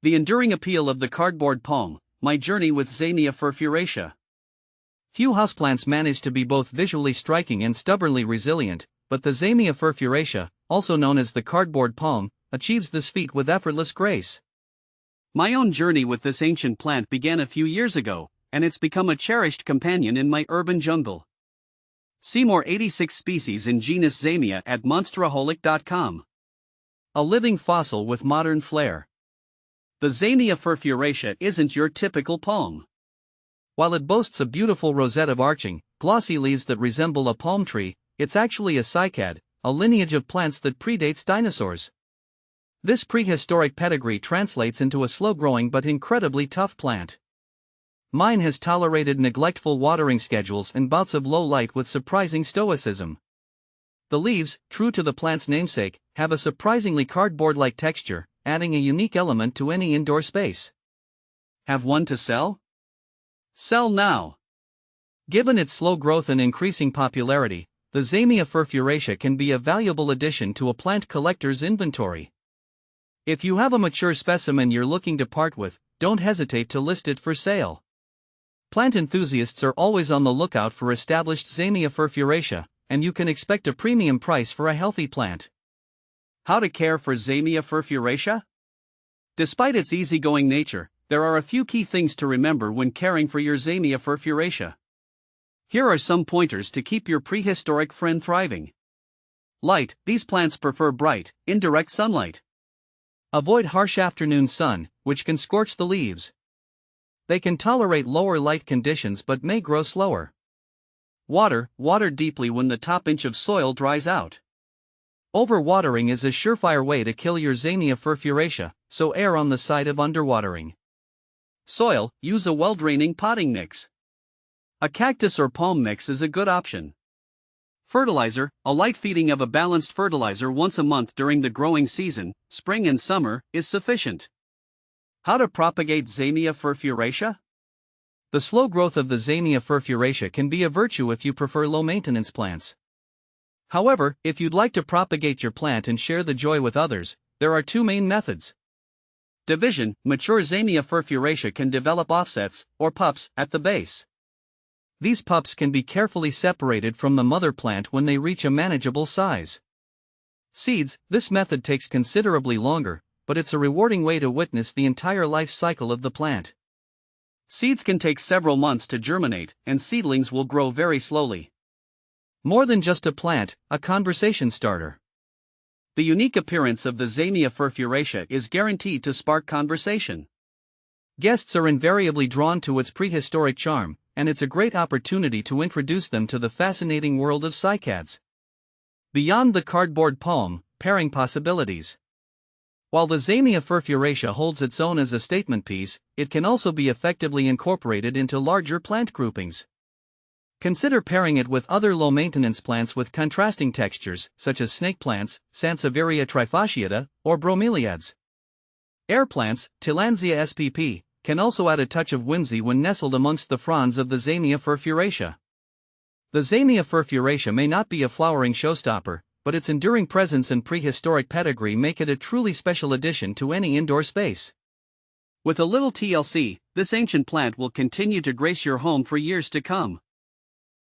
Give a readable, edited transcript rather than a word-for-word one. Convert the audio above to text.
The enduring appeal of the cardboard palm, my journey with Zamia furfuracea. Few houseplants manage to be both visually striking and stubbornly resilient, but the Zamia furfuracea, also known as the cardboard palm, achieves this feat with effortless grace. My own journey with this ancient plant began a few years ago, and it's become a cherished companion in my urban jungle. See more 86 species in genus Zamia at monsteraholic.com. A living fossil with modern flair. The Zamia furfuracea isn't your typical palm. While it boasts a beautiful rosette of arching, glossy leaves that resemble a palm tree, it's actually a cycad, a lineage of plants that predates dinosaurs. This prehistoric pedigree translates into a slow-growing but incredibly tough plant. Mine has tolerated neglectful watering schedules and bouts of low light with surprising stoicism. The leaves, true to the plant's namesake, have a surprisingly cardboard-like texture, adding a unique element to any indoor space. Have one to sell? Sell now! Given its slow growth and increasing popularity, the Zamia furfuracea can be a valuable addition to a plant collector's inventory. If you have a mature specimen you're looking to part with, don't hesitate to list it for sale. Plant enthusiasts are always on the lookout for established Zamia furfuracea, and you can expect a premium price for a healthy plant. How to care for Zamia furfuracea? Despite its easygoing nature, there are a few key things to remember when caring for your Zamia furfuracea. Here are some pointers to keep your prehistoric friend thriving. Light: these plants prefer bright, indirect sunlight. Avoid harsh afternoon sun, which can scorch the leaves. They can tolerate lower light conditions but may grow slower. Water: water deeply when the top inch of soil dries out. Overwatering is a surefire way to kill your Zamia furfuracea, so err on the side of underwatering. Soil: use a well-draining potting mix. A cactus or palm mix is a good option. Fertilizer: a light feeding of a balanced fertilizer once a month during the growing season, spring and summer, is sufficient. How to propagate Zamia furfuracea? The slow growth of the Zamia furfuracea can be a virtue if you prefer low-maintenance plants. However, if you'd like to propagate your plant and share the joy with others, there are two main methods. Division: mature Zamia furfuracea can develop offsets, or pups, at the base. These pups can be carefully separated from the mother plant when they reach a manageable size. Seeds: this method takes considerably longer, but it's a rewarding way to witness the entire life cycle of the plant. Seeds can take several months to germinate, and seedlings will grow very slowly. More than just a plant, a conversation starter. The unique appearance of the Zamia furfuracea is guaranteed to spark conversation. Guests are invariably drawn to its prehistoric charm, and it's a great opportunity to introduce them to the fascinating world of cycads. Beyond the cardboard palm, pairing possibilities. While the Zamia furfuracea holds its own as a statement piece, it can also be effectively incorporated into larger plant groupings. Consider pairing it with other low-maintenance plants with contrasting textures, such as snake plants, Sansevieria trifasciata, or bromeliads. Air plants, Tillandsia spp, can also add a touch of whimsy when nestled amongst the fronds of the Zamia furfuracea. The Zamia furfuracea may not be a flowering showstopper, but its enduring presence and prehistoric pedigree make it a truly special addition to any indoor space. With a little TLC, this ancient plant will continue to grace your home for years to come.